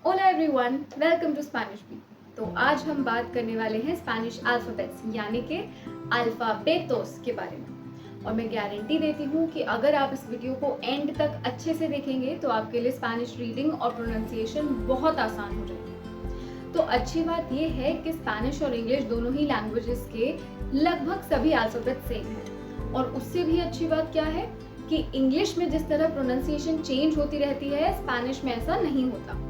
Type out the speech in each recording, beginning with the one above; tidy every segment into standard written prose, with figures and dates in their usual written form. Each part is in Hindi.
Ola everyone, welcome to Spanish B. तो आज हम बात करने वाले हैं स्पेनिश अल्फ़ाबेट्स यानी कि अल्फ़ाबेटोस के बारे में। और मैं गारंटी देती हूँ कि अगर आप इस वीडियो को एंड तक अच्छे से देखेंगे तो आपके लिए स्पेनिश रीडिंग और प्रोनाउंसिएशन बहुत आसान हो जाएगी। तो अच्छी बात यह है कि स्पेनिश और इंग्लिश दोनों ही लैंग्वेजेस के लगभग सभी अल्फ़ाबेट सेम हैं। और उससे भी अच्छी बात क्या है कि इंग्लिश में जिस तरह प्रोनाउंसिएशन चेंज होती रहती है, स्पेनिश में ऐसा नहीं होता।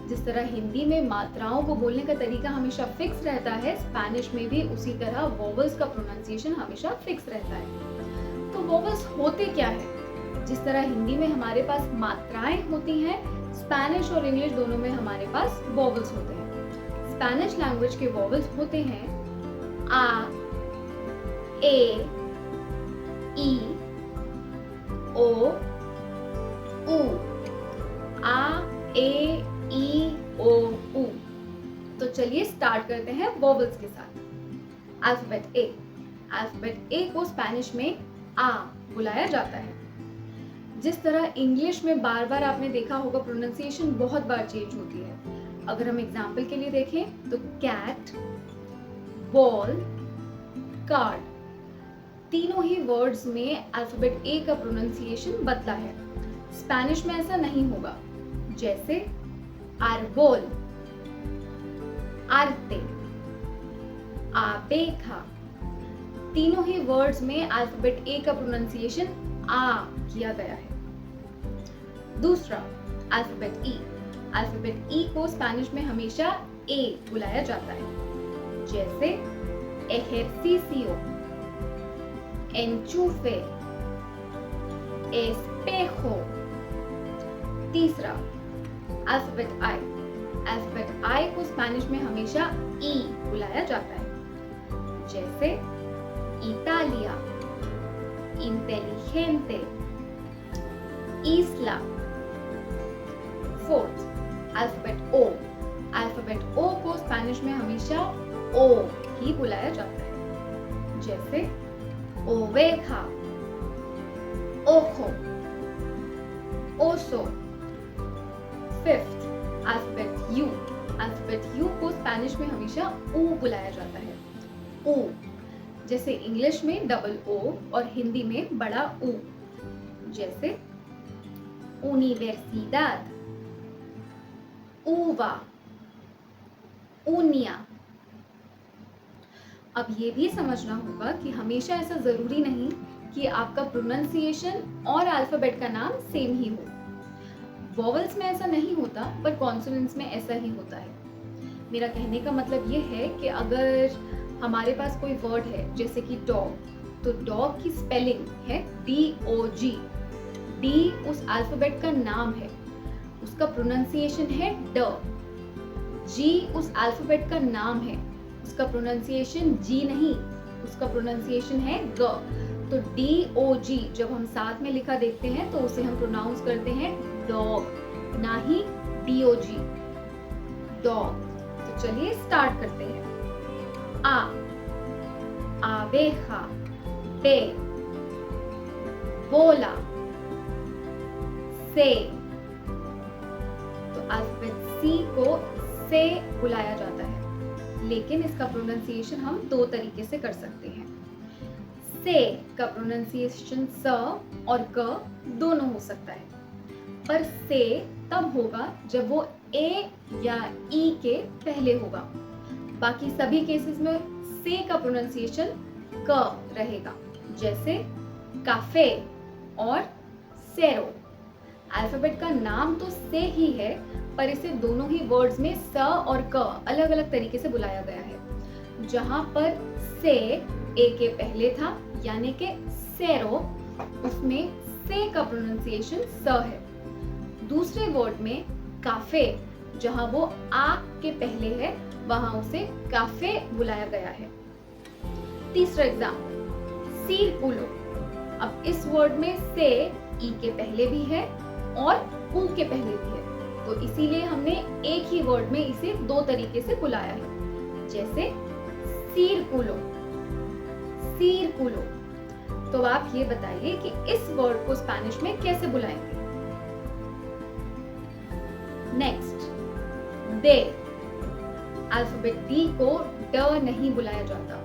जिस तरह हिंदी में मात्राओं को बोलने का तरीका हमेशा फिक्स रहता है, स्पेनिश में भी उसी तरह वोवेल्स का प्रोनाउंसिएशन हमेशा फिक्स रहता है। तो वोवेल्स होते क्या है? जिस तरह हिंदी में हमारे पास मात्राएं होती हैं, स्पेनिश और इंग्लिश दोनों में हमारे पास वोवेल्स होते हैं। स्पेनिश लैंग्वेज के वोवेल्स होते हैं आ, ए, ई, ओ, उ। आ, ए, ई, ओ, उ। तो चलिए स्टार्ट करते हैं वोवेल्स के साथ। अल्फाबेट ए। अल्फाबेट ए को स्पेनिश में आ बुलाया जाता है। जिस तरह इंग्लिश में बार बार आपने देखा होगा प्रोनाउंसिएशन बहुत बार चेंज होती है। अगर हम एग्जांपल के लिए देखें तो कैट, बॉल, कार्ड, तीनों ही वर्ड्स में अल्फाबेट ए का प्रोनाउंसिएशन बदला है। स्पेनिश में ऐसा नहीं होगा। जैसे आर्बोल, आर्ते, आबेखा, तीनों ही वर्ड्स में अल्फाबेट ए का प्रोनाउंसिएशन आ किया गया है। दूसरा अल्फाबेट ई। अल्फाबेट ई को स्पेनिश में हमेशा ए बुलाया जाता है। जैसे ejercicio, enchufe, espejo। तीसरा अल्फाबेट आई। अल्फाबेट आई को स्पेनिश में हमेशा ई बुलाया जाता है। जैसे इटालिया, इंटेलिजेंटे, isla। फोर्थ अल्फाबेट ओ। अल्फाबेट ओ को स्पेनिश में हमेशा ओ ही बुलाया जाता है। जैसे ओवेजा, ओखो, ओसो। Fifth alphabet U. Alphabet U को स्पेनिश में हमेशा ऊ बुलाया जाता है। ऊ, जैसे इंग्लिश में डबल ओ और हिंदी में बड़ा ऊ। जैसे यूनिवर्सिडad, उवा, ऊनिया। अब ये भी समझना होगा कि हमेशा ऐसा जरूरी नहीं कि आपका प्रोनाउंसिएशन और अल्फाबेट का नाम सेम ही हो। वोवेल्स में ऐसा नहीं होता, पर कॉन्सोनेंट्स में ऐसा ही होता है। मेरा कहने का मतलब ये है कि अगर हमारे पास कोई वर्ड है जैसे कि डॉग, तो डॉग की स्पेलिंग है DOG। डी उस अल्फाबेट का नाम है, उसका प्रोनाउंसिएशन है ड। जी उस अल्फाबेट का नाम है, उसका प्रोनाउंसिएशन जी नहीं, उसका प्रोनाउंसिएशन है ग। तो DOG जब हम साथ में लिखा देखते हैं तो उसे हम प्रोनाउंस करते हैं डॉग, ना ही DOG, डॉग। तो चलिए स्टार्ट करते हैं। आ, आबेजा, बे, बोला, से। तो अल्फाबेट सी को से बुलाया जाता है, लेकिन इसका प्रोनाउंसिएशन हम दो तरीके से कर सकते हैं। से का प्रोनाउंसिएशन स और क दोनों हो सकता है, पर से तब होगा जब वो ए या ई के पहले होगा। बाकी सभी केसेस में से का प्रोनाउंसिएशन क रहेगा। जैसे काफे और सेरो। अल्फाबेट का नाम तो से ही है, पर इसे दोनों ही वर्ड्स में स और क अलग अलग तरीके से बुलाया गया है। जहां पर से ए के पहले था यानी कि सेरो, उसमें से का प्रोनाउंसिएशन स है। दूसरे वर्ड में काफे, जहां वो आ के पहले है, वहां उसे काफे बुलाया गया है। तीसरा एग्जाम्पल सीरकुलो। अब इस वर्ड में से ई के पहले भी है और ऊ के पहले भी है, तो इसीलिए हमने एक ही वर्ड में इसे दो तरीके से बुलाया है। जैसे सीरकुलो, सीरकुलो। तो आप ये बताइए कि इस वर्ड को स्पेनिश में कैसे बुलाएंगे। नेक्स्ट दे। अल्फाबेट डी को ड नहीं बुलाया जाता,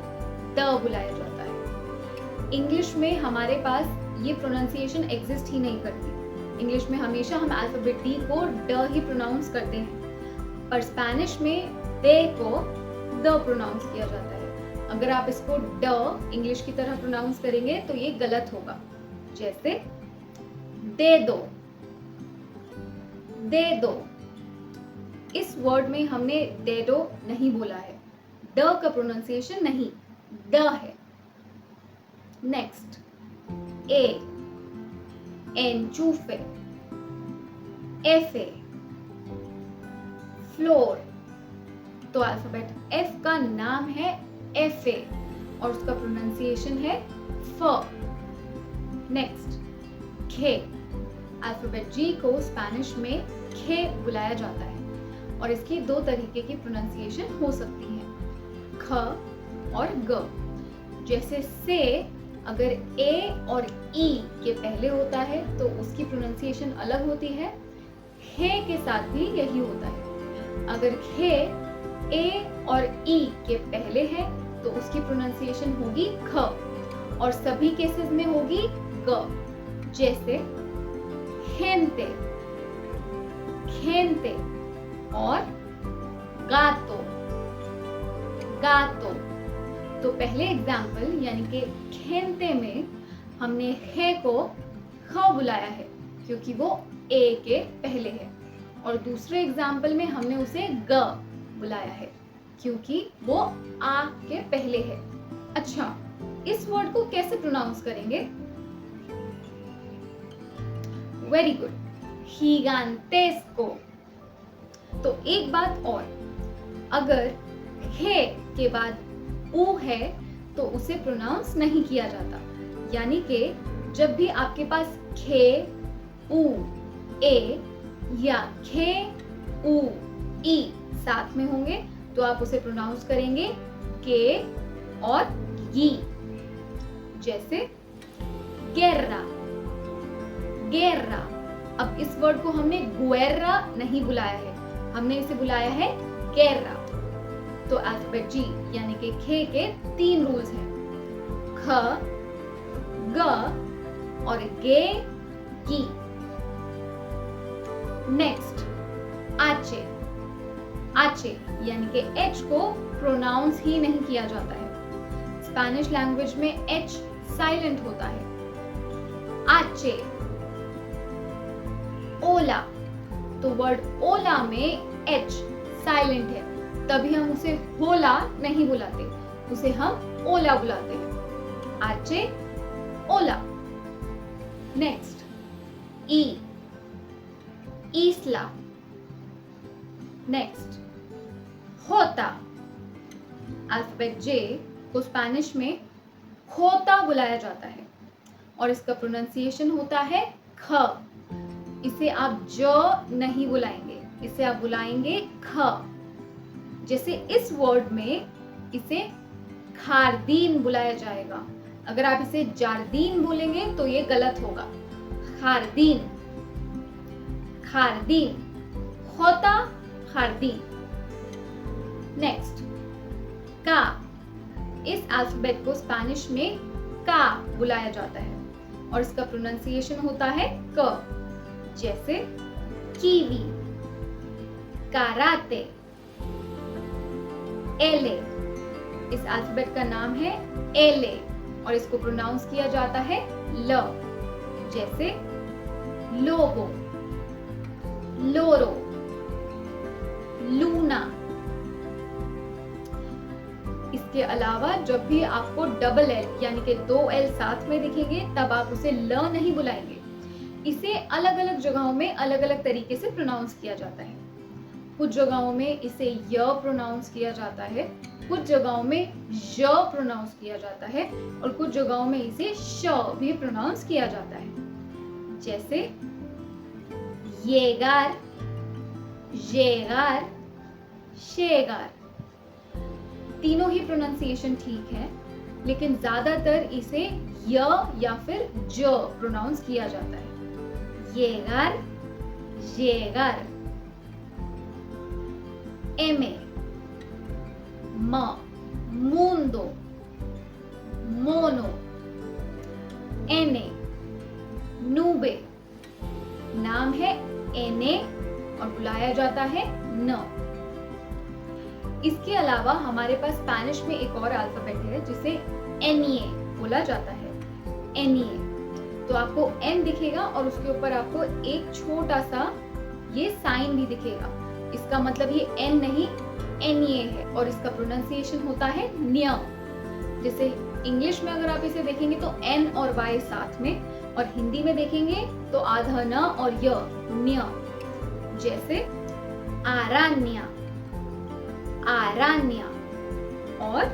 द बुलाया जाता है। इंग्लिश में हमारे पास ये प्रोनाउंसिएशन एग्जिस्ट ही नहीं करती। इंग्लिश में हमेशा हम अल्फाबेट डी को ड ही प्रोनाउंस करते हैं, पर स्पेनिश में दे को द प्रोनाउंस किया जाता है। अगर आप इसको ड इंग्लिश की तरह प्रोनाउंस करेंगे तो ये गलत होगा। जैसे दे दो, दे दो। इस वर्ड में हमने दे दो नहीं बोला है, ड का प्रोनाउंसिएशन नहीं, द है। नेक्स्ट, ए, एनचूफे, एफे, फ्लोर। तो अल्फाबेट एफ का नाम है एफे और उसका प्रोनाउंसिएशन है फ। नेक्स्ट, खे। अल्फाबेट जी को स्पेनिश में खे बुलाया जाता है और इसकी दो तरीके की प्रोनाउंसिएशन हो सकती है, ख और ग। जैसे से अगर ए और ई के पहले होता है तो उसकी प्रोनाउंसिएशन अलग होती है, खे के साथ भी यही होता है। अगर खे ए और ई के पहले है तो उसकी प्रोनाउंसिएशन होगी ख और सभी केसेस में होगी ग। जैसे खेनते, खेनते और गातो, गातो। तो पहले एग्जाम्पल यानी कि खेनते में हमने हे को ख बुलाया है क्योंकि वो ए के पहले है, और दूसरे एग्जाम्पल में हमने उसे ग बुलाया है क्योंकि वो आ के पहले है। अच्छा, इस वर्ड को कैसे प्रोनाउंस करेंगे? वेरी गुड, हीगांतेस्को। तो एक बात और, अगर हे के बाद ऊ है तो उसे प्रोनाउंस नहीं किया जाता, यानी कि जब भी आपके पास खे ऊ ए या खे ऊ ई साथ में होंगे तो आप उसे प्रोनाउंस करेंगे के और गी। जैसे गेर्रा, गेर्रा। अब इस वर्ड को हमने गुएर्रा नहीं बुलाया है, हमने इसे बुलाया है गेर्रा। तो अल्फाबेट जी यानी कि खे के 3 रूल्स हैं, ख, ग और गे, गी। नेक्स्ट, आचे। आचे यानी कि एच को प्रोनाउंस ही नहीं किया जाता है। स्पेनिश लैंग्वेज में एच साइलेंट होता है। आचे। ओला, तो वर्ड ओला में एच साइलेंट है, तभी हम उसे होला नहीं बुलाते, उसे हम ओला बुलाते हैं। आचे, ओला। नेक्स्ट, ई, ईस्ला। नेक्स्ट, होता। अल्फाबेट जे को स्पेनिश में होता बुलाया जाता है और इसका प्रोनाउंसिएशन होता है ख। इसे आप ज नहीं बुलाएंगे, इसे आप बुलाएंगे ख। जैसे इस वर्ड में इसे खारदीन बुलाया जाएगा, अगर आप इसे जारदीन बोलेंगे तो ये गलत होगा। खारदीन, खारदीन, होता, खारदीन। नेक्स्ट, का। इस अल्फाबेट को स्पेनिश में का बुलाया जाता है और इसका प्रोनाउंसिएशन होता है क। जैसे कीवी, कराते, एले। इस अल्फाबेट का नाम है एले और इसको प्रोनाउंस किया जाता है ल। जैसे लोगो, लोरो, लूना। इसके अलावा जब भी आपको डबल एल यानी कि 2 एल साथ में दिखेंगे तब आप उसे ल नहीं बुलाएंगे। इसे अलग अलग जगहों में अलग अलग तरीके से प्रोनाउंस किया जाता है। कुछ जगहों में इसे य प्रोनाउंस किया जाता है, कुछ जगहों में य प्रोनाउंस किया जाता है और कुछ जगहों में इसे श भी प्रोनाउंस किया जाता है। जैसे येगार, येगार, शेगार। तीनों ही प्रोनाउंसिएशन ठीक है, लेकिन ज्यादातर इसे य या फिर ज प्रोनाउंस किया जाता है। येगार, येगार। एमे, म, मुंदो, मोनो, एने, नूबे, नाम है एने और बुलाया जाता है न। इसके अलावा हमारे पास स्पेनिश में एक और अल्फाबेट है जिसे एनए बोला जाता है। एनए, तो आपको एन दिखेगा और उसके ऊपर आपको एक छोटा सा ये साइन भी दिखेगा। इसका मतलब ये एन नहीं एनए है और इसका प्रोनाउंसिएशन होता है न्य। जैसे इंग्लिश में अगर आप इसे देखेंगे तो एन और वाई साथ में, और हिंदी में देखेंगे तो आधा न और य, न्य। जैसे आरान्या, आरान्या और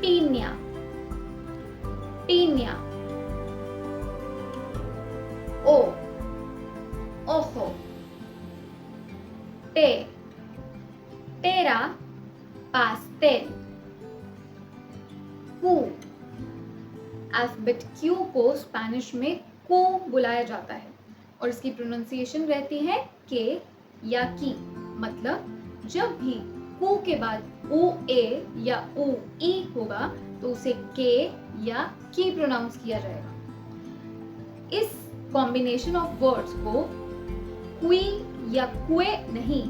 पीन्या, पीन्या। ओ, ओहो, टे, टेरा, पास्टेल। कू, अल्फाबेट क्यू को स्पेनिश में कू बुलाया जाता है और इसकी प्रोनाउंसिएशन रहती है के या की। मतलब जब भी कू के बाद ऊ ए या ऊ ई होगा तो उसे के या की प्रोनाउंस किया जाएगा। इस कॉम्बिनेशन ऑफ वर्ड्स को क्वी या क्वे नहीं,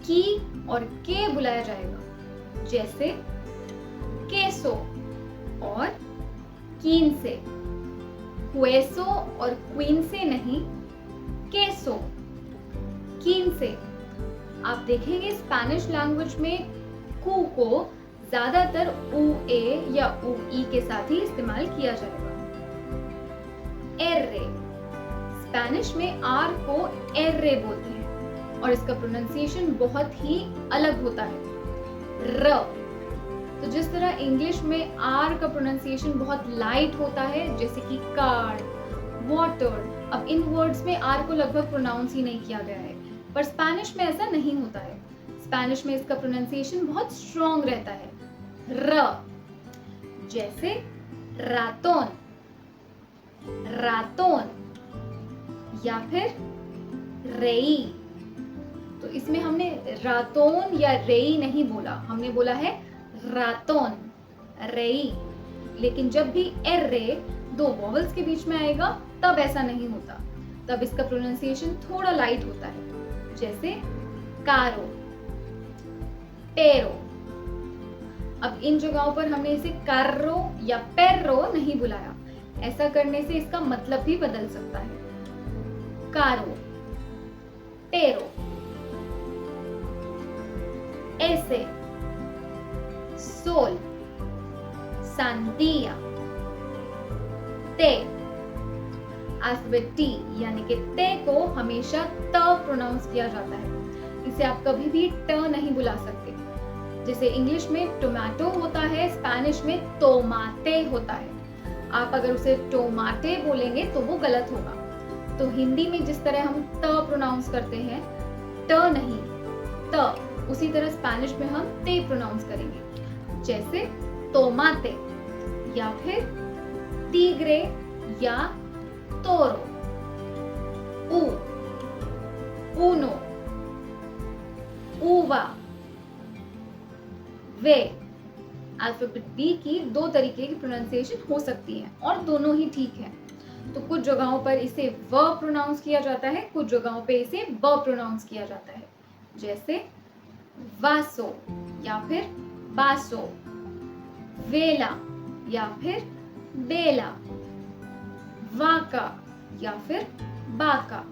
की और के बुलाया जाएगा। जैसे केसो और कीन से, क्वेसो और क्वीन से नहीं, केसो, कीन से। आप देखेंगे स्पेनिश लैंग्वेज में कू को ज्यादातर ऊ ए या ऊ ई के साथ ही इस्तेमाल किया जाएगा। एर्रे, स्पेनिश में आर को एर्रे बोलते हैं और इसका प्रोनाउंसिएशन बहुत ही अलग होता है, र। तो जिस तरह इंग्लिश में आर का प्रोनाउंसिएशन बहुत लाइट होता है, जैसे कि कार, वाटर, अब इन वर्ड्स में आर को लगभग प्रोनाउंस ही नहीं किया गया है, पर स्पेनिश में ऐसा नहीं होता है। स्पेनिश में इसका प्रोनाउंसिएशन बहुत स्ट्रॉन्ग रहता है, र। जैसे रातोन, रातोन या फिर रेई। तो इसमें हमने रातोन या रेई नहीं बोला, हमने बोला है रातोन, रेई। लेकिन जब भी एर्रे दो वॉवल्स के बीच में आएगा तब ऐसा नहीं होता, तब इसका प्रोनाउंसिएशन थोड़ा लाइट होता है। जैसे कारो, पेरो। अब इन जगहों पर हमने इसे कार्रो या पेर्रो नहीं बुलाया, ऐसा करने से इसका मतलब भी बदल सकता है। कारो, पेरो, ऐसे, सोल, सांदिया, ते। अल्फाबेट टी यानी कि ते को हमेशा त प्रोनाउंस किया जाता है, इसे आप कभी भी ट नहीं बुला सकते। जैसे इंग्लिश में टोमेटो होता है, स्पेनिश में टोमाटे होता है। आप अगर उसे टोमाटे बोलेंगे तो वो गलत होगा। तो हिंदी में जिस तरह हम त प्रोनाउंस करते हैं, ट नहीं त, उसी तरह स्पेनिश में हम ते प्रोनाउंस करेंगे। जैसे टोमाटे या फिर tigre या toro, u, uno, uva, वे। अल्फाबेट बी की दो तरीके की प्रोनाउंसिएशन हो सकती है और दोनों ही ठीक है। तो कुछ जगहों पर इसे व प्रोनाउंस किया जाता है, कुछ जगहों पे इसे ब प्रोनाउंस किया जाता है। जैसे वासो या फिर बासो, वेला या फिर बेला, वाका या फिर बाका।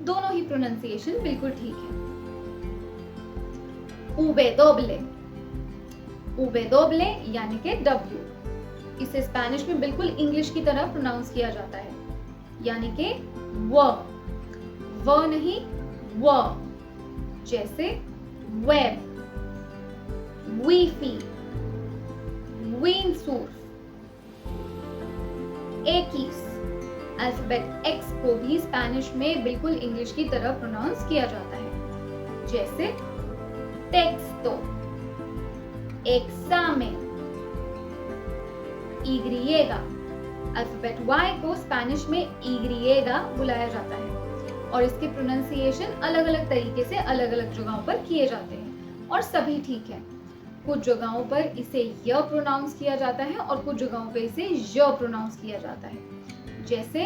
दोनों ही प्रोनाउंसिएशन बिल्कुल ठीक है। उबे दोबले, उबे दोबले यानी कि W, इसे स्पेनिश में बिल्कुल इंग्लिश की तरह प्रोनाउंस किया जाता है, यानी कि व नहीं व। जैसे वेब, वीफी, विंडसर्फ, एकिस। अल्फाबेट एक्स को भी स्पेनिश में बिल्कुल इंग्लिश की तरह प्रोनाउंस किया जाता है। जैसे टेक्स्तो, एक्सामेन, ईग्रिएगा। अल्फाबेट वाई को स्पेनिश में ईग्रिएगा बुलाया जाता है और इसके प्रोनाउंसिएशन अलग अलग तरीके से अलग अलग जगहों पर किए जाते हैं और सभी ठीक है। कुछ जगहों पर इसे य प्रोनाउंस किया जाता है और कुछ जगहों पर इसे य प्रोनाउंस किया जाता है, जैसे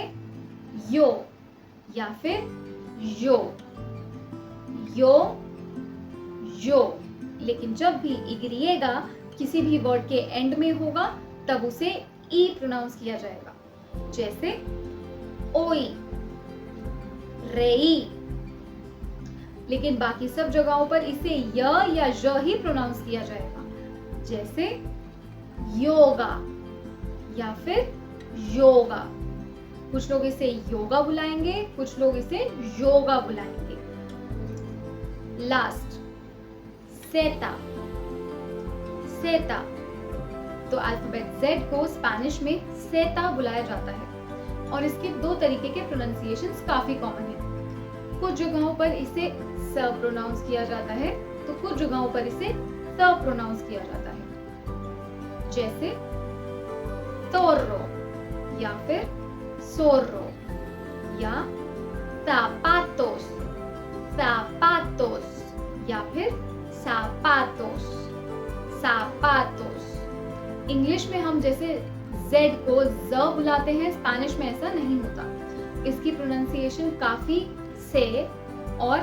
यो या फिर यो, यो, यो। लेकिन जब भी इग्रिएगा किसी भी वर्ड के एंड में होगा तब उसे ई प्रोनाउंस किया जाएगा, जैसे ओई, रेई। लेकिन बाकी सब जगहों पर इसे य या ज ही प्रोनाउंस किया जाएगा, जैसे योगा या फिर योगा। कुछ लोग इसे योगा बुलाएंगे, कुछ लोग इसे योगा बुलाएंगे। लास्ट, सेता, सेता। तो अल्फाबेट Z को स्पेनिश में सेता बुलाया जाता है और इसके दो तरीके के प्रोनाउंसिएशंस काफी कॉमन हैं। कुछ जगहों पर इसे स प्रोनाउंस किया जाता है तो कुछ जगहों पर इसे त प्रोनाउंस किया जाता है, जैसे तोर्रो या फिर सोर्रो या zapatos, zapatos या फिर zapatos, zapatos। इंग्लिश में हम जैसे Z को ज बुलाते हैं, स्पेनिश में ऐसा नहीं होता। इसकी प्रोनाउंसिएशन काफी से और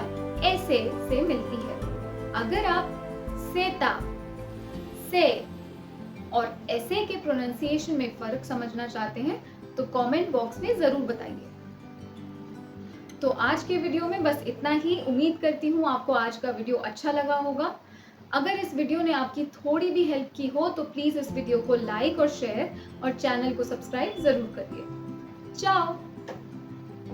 ऐसे से मिलती है। अगर आप सेता, से और ऐसे के प्रोनाउंसिएशन में फर्क समझना चाहते हैं तो कमेंट बॉक्स में जरूर बताइए। तो आज के वीडियो में बस इतना ही। उम्मीद करती हूँ आपको आज का वीडियो अच्छा लगा होगा। अगर इस वीडियो ने आपकी थोड़ी भी हेल्प की हो तो प्लीज इस वीडियो को लाइक और शेयर और चैनल को सब्सक्राइब जरूर करिए। चाओ।